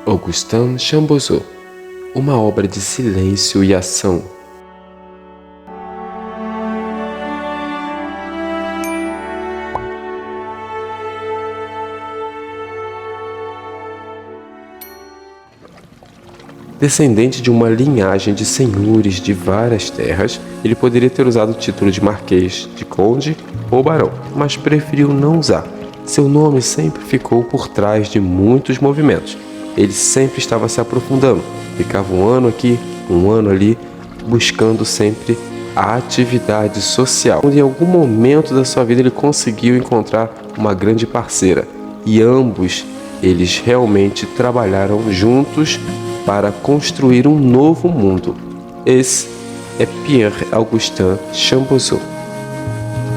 Augustin Chambozo, uma obra de silêncio e ação. Descendente de uma linhagem de senhores de várias terras, ele poderia ter usado o título de marquês, de conde ou barão, mas preferiu não usar. Seu nome sempre ficou por trás de muitos movimentos. Ele sempre estava se aprofundando, ficava um ano aqui, um ano ali, buscando sempre a atividade social. Em algum momento da sua vida ele conseguiu encontrar uma grande parceira e ambos eles realmente trabalharam juntos para construir um novo mundo. Esse é Pierre-Augustin Chambozo.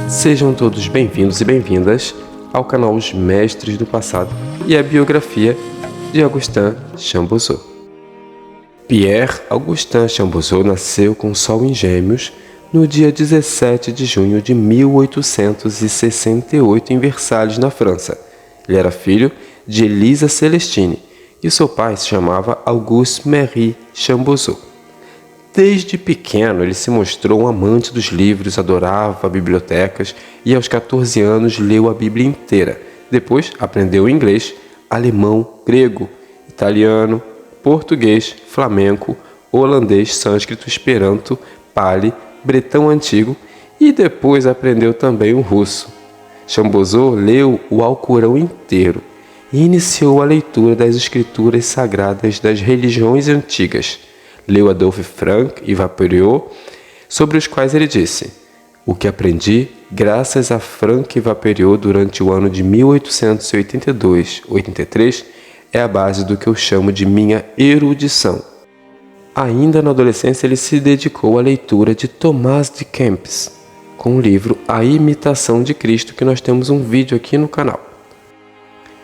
Sejam todos bem-vindos e bem-vindas ao canal Os Mestres do Passado e a biografia de Augustin Chambozo. Pierre-Augustin Chambozo nasceu com Sol em Gêmeos no dia 17 de junho de 1868 em Versalhes, na França. Ele era filho de Elisa Celestine e seu pai se chamava Auguste-Marie Chambozo. Desde pequeno ele se mostrou um amante dos livros, adorava bibliotecas e aos 14 anos leu a Bíblia inteira. Depois aprendeu inglês, alemão, grego, italiano, português, flamenco, holandês, sânscrito, esperanto, pali, bretão antigo e depois aprendeu também o russo. Chambozo leu o Alcorão inteiro e iniciou a leitura das escrituras sagradas das religiões antigas. Leu Adolphe Frank e Vaporiot, sobre os quais ele disse: "O que aprendi, graças a Frank e Vaporiot durante o ano de 1882-83, é a base do que eu chamo de minha erudição." Ainda na adolescência ele se dedicou à leitura de Thomas de Kempis, com o livro A Imitação de Cristo, que nós temos um vídeo aqui no canal.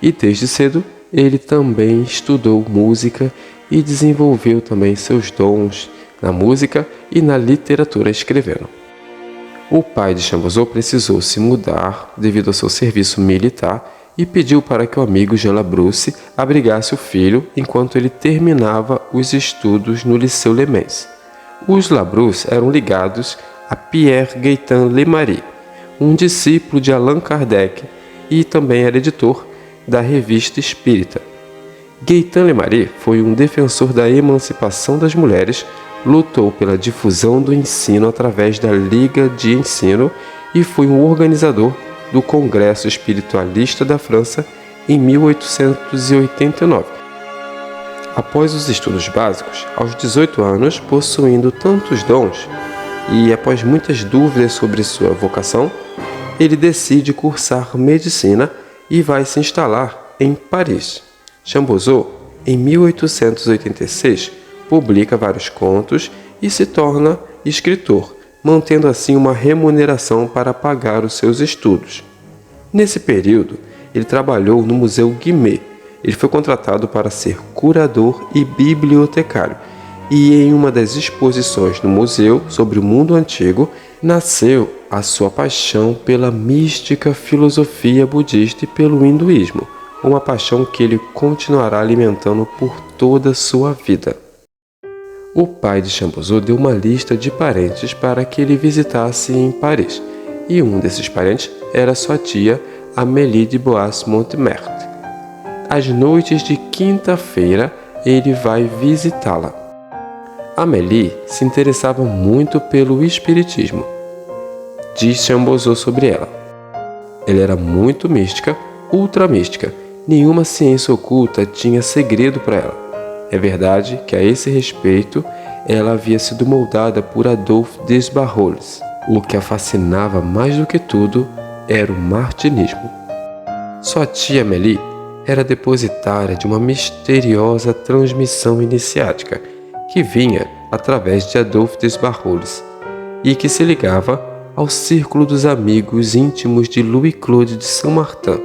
E desde cedo ele também estudou música e desenvolveu também seus dons na música e na literatura escrevendo. O pai de Chambozo precisou se mudar devido ao seu serviço militar e pediu para que o amigo Jean Labrousse abrigasse o filho enquanto ele terminava os estudos no Liceu Le Mans. Os Labrousse eram ligados a Pierre Gaëtan Lemarie, um discípulo de Allan Kardec e também era editor da Revista Espírita. Gaëtan Lemarie foi um defensor da emancipação das mulheres, lutou pela difusão do ensino através da Liga de Ensino e foi um organizador do Congresso Espiritualista da França em 1889. Após os estudos básicos, aos 18 anos, possuindo tantos dons e após muitas dúvidas sobre sua vocação, ele decide cursar medicina e vai se instalar em Paris. Chambozo, em 1886, publica vários contos e se torna escritor, mantendo assim uma remuneração para pagar os seus estudos. Nesse período, ele trabalhou no Museu Guimet. Ele foi contratado para ser curador e bibliotecário, e em uma das exposições no museu sobre o mundo antigo, nasceu a sua paixão pela mística filosofia budista e pelo hinduísmo, uma paixão que ele continuará alimentando por toda a sua vida. O pai de Chambozo deu uma lista de parentes para que ele visitasse em Paris, e um desses parentes era sua tia Amélie de Bois-Montmartre. Às noites de quinta-feira, ele vai visitá-la. Amélie se interessava muito pelo espiritismo. Diz Chambozo sobre ela: "Ela era muito mística, ultra mística. Nenhuma ciência oculta tinha segredo para ela. É verdade que a esse respeito ela havia sido moldada por Adolphe Desbarrolles. O que a fascinava mais do que tudo era o martinismo." Sua tia Amélie era depositária de uma misteriosa transmissão iniciática que vinha através de Adolphe Desbarrolles e que se ligava ao círculo dos amigos íntimos de Louis-Claude de Saint-Martin.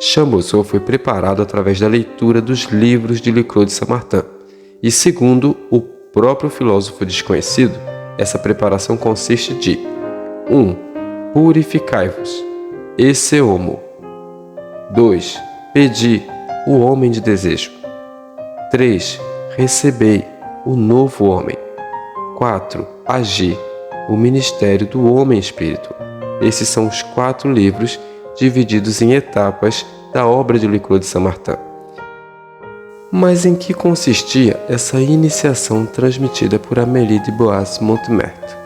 Chambozo foi preparado através da leitura dos livros de Louis-Claude de Saint-Martin, e segundo o próprio filósofo desconhecido, essa preparação consiste de 1. Purificai-vos, esse homo. 2. Pedi, o homem de desejo. 3. Recebei, o novo homem. 4. Agir, o ministério do homem espírito. Esses são os 4 livros divididos em etapas da obra de Louis-Claude Saint-Martin. Mas em que consistia essa iniciação transmitida por Amélie de Bois-Montmartre?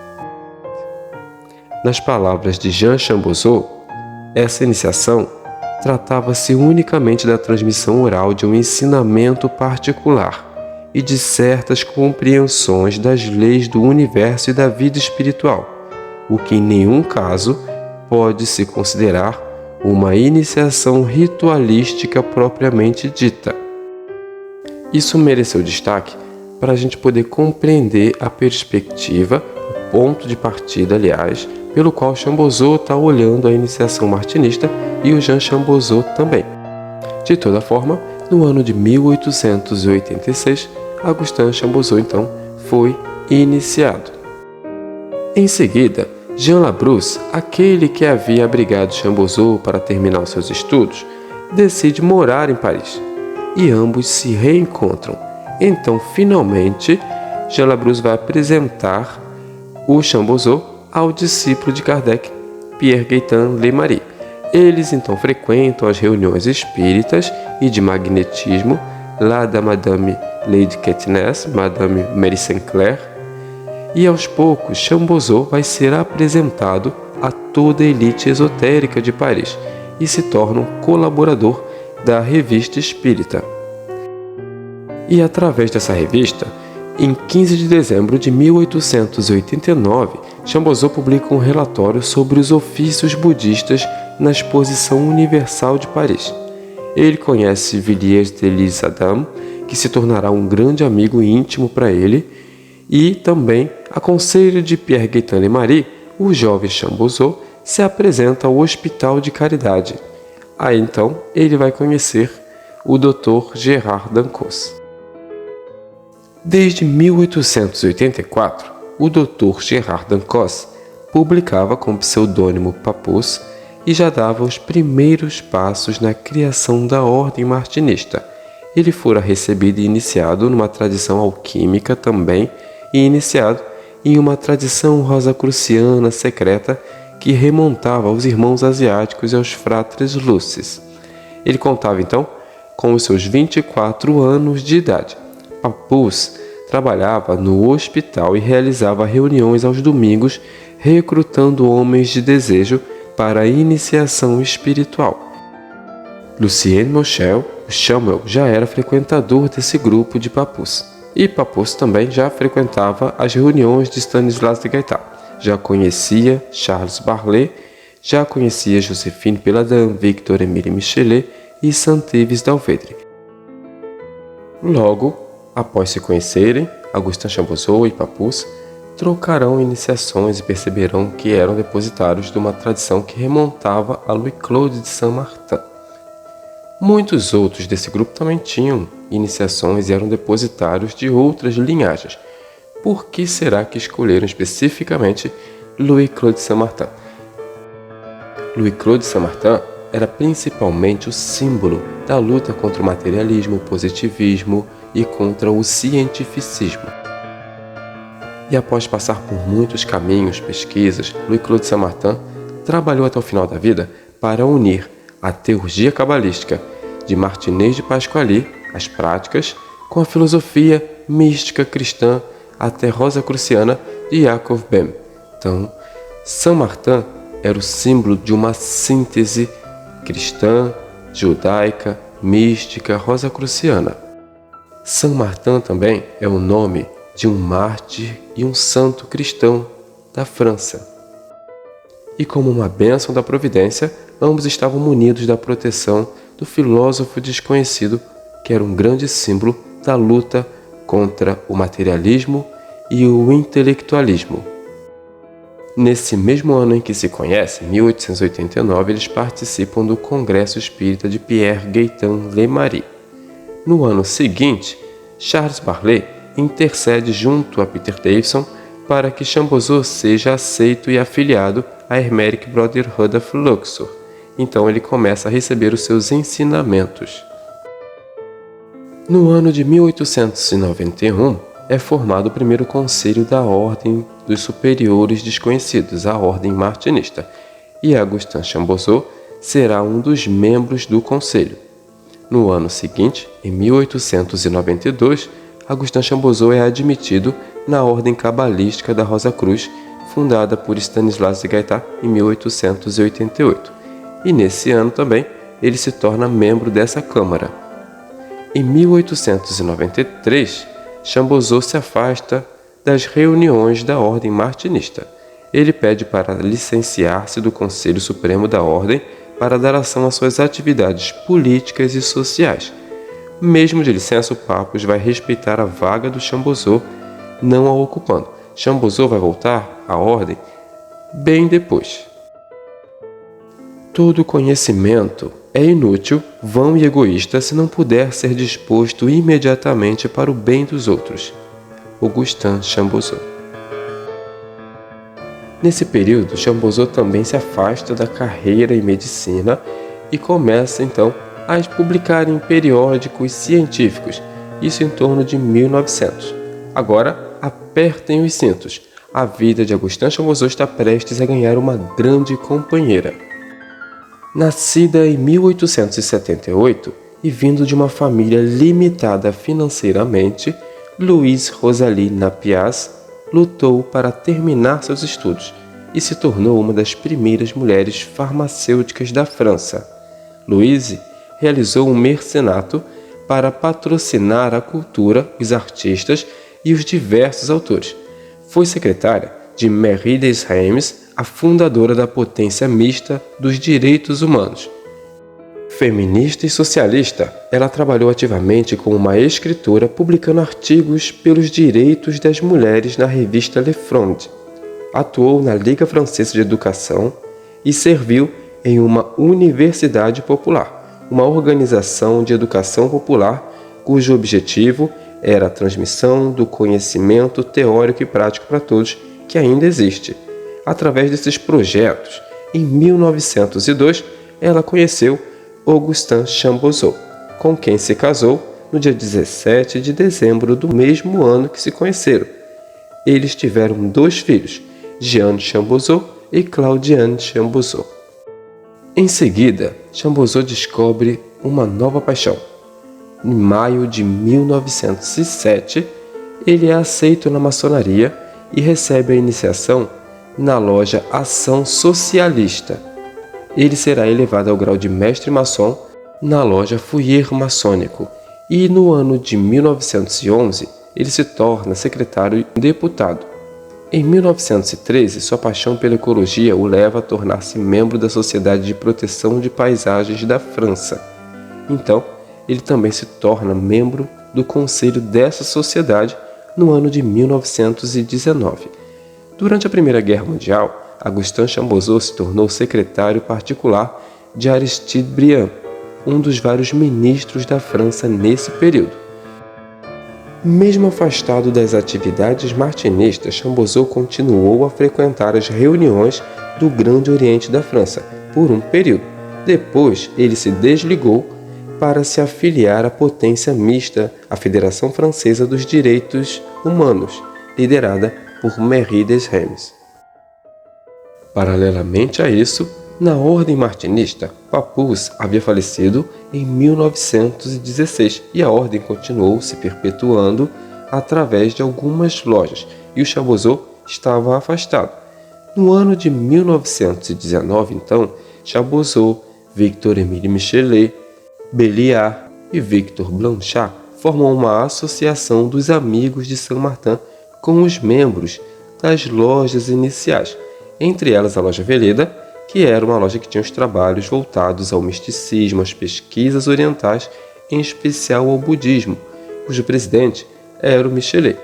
Nas palavras de Jean Chambozeau, essa iniciação tratava-se unicamente da transmissão oral de um ensinamento particular e de certas compreensões das leis do universo e da vida espiritual, o que em nenhum caso pode se considerar uma iniciação ritualística propriamente dita. Isso mereceu destaque para a gente poder compreender a perspectiva, o ponto de partida, aliás, pelo qual Chambozeau está olhando a iniciação martinista e o Jean Chambozeau também. De toda forma, no ano de 1886, Augustin Chambozeau então foi iniciado. Em seguida, Jean Labrousse, aquele que havia abrigado Chambozeau para terminar os seus estudos, decide morar em Paris e ambos se reencontram. Então, finalmente, Jean Labrousse vai apresentar o Chambozeau ao discípulo de Kardec, Pierre Gaëtan Leymari. Eles então frequentam as reuniões espíritas e de magnetismo lá da Madame Lady Caithness, Madame Mary Sinclair, e aos poucos Chambozeau vai ser apresentado a toda a elite esotérica de Paris e se torna um colaborador da Revista Espírita. E através dessa revista, em 15 de dezembro de 1889, Chambozeau publica um relatório sobre os ofícios budistas na Exposição Universal de Paris. Ele conhece Villiers de l'Isle-Adam, que se tornará um grande amigo íntimo para ele, e também, a conselho de Pierre Gaëtan Leymari, o jovem Chambozeau se apresenta ao Hospital de Caridade. Aí então ele vai conhecer o Dr. Gérard Dancos. Desde 1884, o Dr. Gérard Dancos publicava com o pseudônimo Papus e já dava os primeiros passos na criação da ordem martinista. Ele fora recebido e iniciado numa tradição alquímica também e iniciado em uma tradição rosacruciana secreta que remontava aos irmãos asiáticos e aos fratres Lucis. Ele contava então com os seus 24 anos de idade. Papus trabalhava no hospital e realizava reuniões aos domingos, recrutando homens de desejo para a iniciação espiritual. Lucien Mochel, o Chamuel, já era frequentador desse grupo de Papus. E Papus também já frequentava as reuniões de Stanislas de Gaëtan. Já conhecia Charles Barlet, já conhecia Joséphine Péladan, Victor-Émile Michelet e Saint-Yves d'Alvedre. Logo, após se conhecerem, Augustin Chambozeau e Papus trocarão iniciações e perceberão que eram depositários de uma tradição que remontava a Louis-Claude de Saint-Martin. Muitos outros desse grupo também tinham iniciações e eram depositários de outras linhagens. Por que será que escolheram especificamente Louis-Claude de Saint-Martin? Louis-Claude de Saint-Martin era principalmente o símbolo da luta contra o materialismo, o positivismo e contra o cientificismo. E após passar por muitos caminhos, pesquisas, Louis-Claude de Saint-Martin trabalhou até o final da vida para unir a teurgia cabalística de Martinez de Pasquali, as práticas, com a filosofia mística cristã até rosacruciana de Jacob Böhm. Então, Saint-Martin era o símbolo de uma síntese cristã, judaica, mística, rosacruciana. Saint-Martin também é o nome de um mártir e um santo cristão da França. E como uma bênção da providência, ambos estavam munidos da proteção do filósofo desconhecido, que era um grande símbolo da luta contra o materialismo e o intelectualismo. Nesse mesmo ano em que se conhecem, 1889, eles participam do Congresso Espírita de Pierre Gaëtan Leymari. No ano seguinte, Charles Barlet intercede junto a Peter Davison para que Chambozeau seja aceito e afiliado à Hermetic Brotherhood of Luxor. Então ele começa a receber os seus ensinamentos. No ano de 1891, é formado o primeiro conselho da Ordem dos Superiores Desconhecidos, a Ordem Martinista, e Augustin Chambozeau será um dos membros do conselho. No ano seguinte, em 1892, Augustin Chambozeau é admitido na Ordem Cabalística da Rosa Cruz, fundada por Stanislas de Gaeta em 1888, e nesse ano também ele se torna membro dessa Câmara. Em 1893, Chambozeau se afasta das reuniões da Ordem Martinista. Ele pede para licenciar-se do Conselho Supremo da Ordem para dar ação às suas atividades políticas e sociais. Mesmo de licença, o Papus vai respeitar a vaga do Chambozeau, não a ocupando. Chambozeau vai voltar à Ordem bem depois. Todo conhecimento é inútil, vão e egoísta se não puder ser disposto imediatamente para o bem dos outros. Augustin Chambozeau. Nesse período, Chambozeau também se afasta da carreira em medicina e começa então a publicar em periódicos científicos, isso em torno de 1900. Agora, apertem os cintos. A vida de Augustin Chambozeau está prestes a ganhar uma grande companheira. Nascida em 1878 e vindo de uma família limitada financeiramente, Louise Rosalie Napias lutou para terminar seus estudos e se tornou uma das primeiras mulheres farmacêuticas da França. Louise realizou um mercenato para patrocinar a cultura, os artistas e os diversos autores. Foi secretária de Marie des Reims, a fundadora da potência mista dos direitos humanos. Feminista e socialista, ela trabalhou ativamente como uma escritora, publicando artigos pelos direitos das mulheres na revista Le Fronde. Atuou na Liga Francesa de Educação e serviu em uma universidade popular, uma organização de educação popular cujo objetivo era a transmissão do conhecimento teórico e prático para todos, que ainda existe. Através desses projetos, em 1902, ela conheceu Augustin Chambozeau, com quem se casou no dia 17 de dezembro do mesmo ano que se conheceram. Eles tiveram 2 filhos, Jeanne Chambozeau e Claudiane Chambozeau. Em seguida, Chambozeau descobre uma nova paixão. Em maio de 1907, ele é aceito na maçonaria e recebe a iniciação na loja Ação Socialista. Ele será elevado ao grau de mestre maçom na loja Foyer Maçônico e no ano de 1911 ele se torna secretário e deputado. Em 1913, sua paixão pela ecologia o leva a tornar-se membro da Sociedade de Proteção de Paisagens da França. Então, ele também se torna membro do conselho dessa sociedade no ano de 1919. Durante a Primeira Guerra Mundial, Augustin Chambozeau se tornou secretário particular de Aristide Briand, um dos vários ministros da França nesse período. Mesmo afastado das atividades martinistas, Chambozeau continuou a frequentar as reuniões do Grande Oriente da França por um período. Depois, ele se desligou para se afiliar à potência mista, a Federação Francesa dos Direitos Humanos, liderada por Marie des Reims. Paralelamente a isso, na Ordem Martinista, Papus havia falecido em 1916 e a Ordem continuou se perpetuando através de algumas lojas e o Chambozeau estava afastado. No ano de 1919, então, Chambozeau, Victor-Émile Michelet, Béliard e Victor Blanchard formam uma associação dos Amigos de Saint-Martin com os membros das lojas iniciais, entre elas a Loja Veleda, que era uma loja que tinha os trabalhos voltados ao misticismo, às pesquisas orientais, em especial ao budismo, cujo presidente era o Michelet.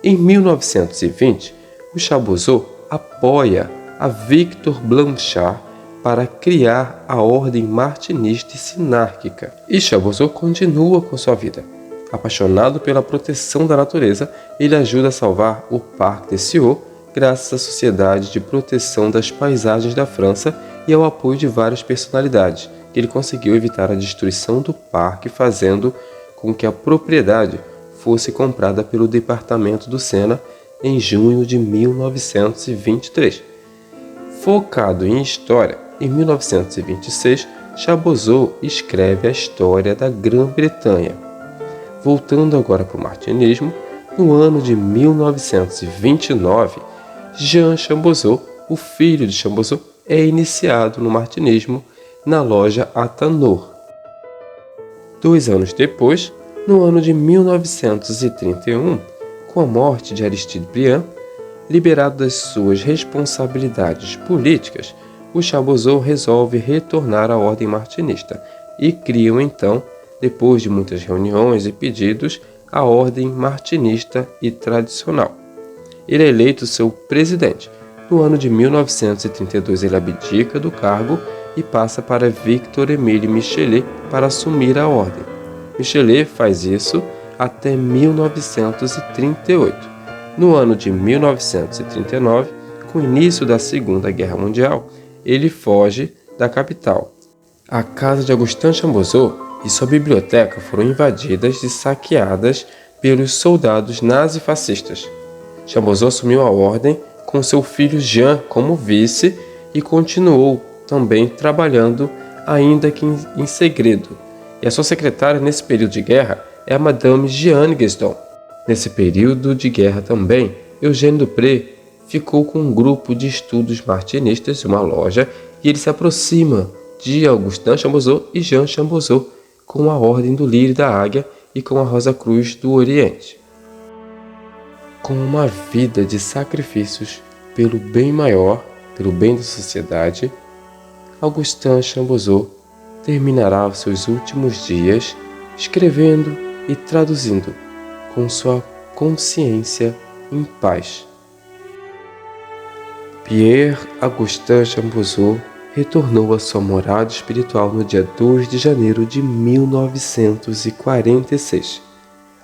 Em 1920, o Chambozeau apoia a Victor Blanchard para criar a Ordem Martinista e Sinárquica. E Chambozeau continua com sua vida. Apaixonado pela proteção da natureza, ele ajuda a salvar o Parc des Cieux, graças à Sociedade de Proteção das Paisagens da França e ao apoio de várias personalidades, que ele conseguiu evitar a destruição do parque, fazendo com que a propriedade fosse comprada pelo Departamento do Sena em junho de 1923. Focado em história, em 1926, Chapuzot escreve a história da Grã-Bretanha. Voltando agora para o martinismo, no ano de 1929, Jean Chapuzot, o filho de Chapuzot, é iniciado no martinismo na loja Atanor. 2 anos depois, no ano de 1931, com a morte de Aristide Briand, liberado das suas responsabilidades políticas, o Chapuzot resolve retornar à ordem martinista e criam então, depois de muitas reuniões e pedidos, a ordem martinista e tradicional. Ele é eleito seu presidente. No ano de 1932 ele abdica do cargo e passa para Victor-Émile Michelet para assumir a ordem. Michelet faz isso até 1938. No ano de 1939, com o início da Segunda Guerra Mundial, ele foge da capital. A casa de Augustin Chapuzot e sua biblioteca foram invadidas e saqueadas pelos soldados nazifascistas. Chapuzot assumiu a ordem com seu filho Jean como vice e continuou também trabalhando, ainda que em segredo. E a sua secretária nesse período de guerra é a Madame Jeanne Guesdon. Nesse período de guerra também, Eugène Dupré ficou com um grupo de estudos martinistas em uma loja e ele se aproxima de Augustin Chapuzot e Jean Chapuzot com a Ordem do Lírio da Águia e com a Rosa Cruz do Oriente. Com uma vida de sacrifícios pelo bem maior, pelo bem da sociedade, Augustin Chapuzot terminará os seus últimos dias escrevendo e traduzindo com sua consciência em paz. Pierre Augustin Chapuzot retornou à sua morada espiritual no dia 2 de janeiro de 1946,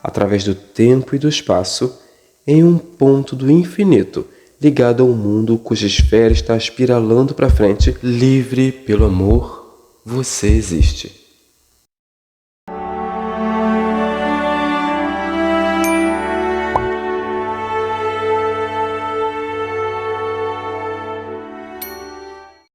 através do tempo e do espaço, em um ponto do infinito ligado ao mundo cuja esfera está espiralando para frente. Livre pelo amor, você existe.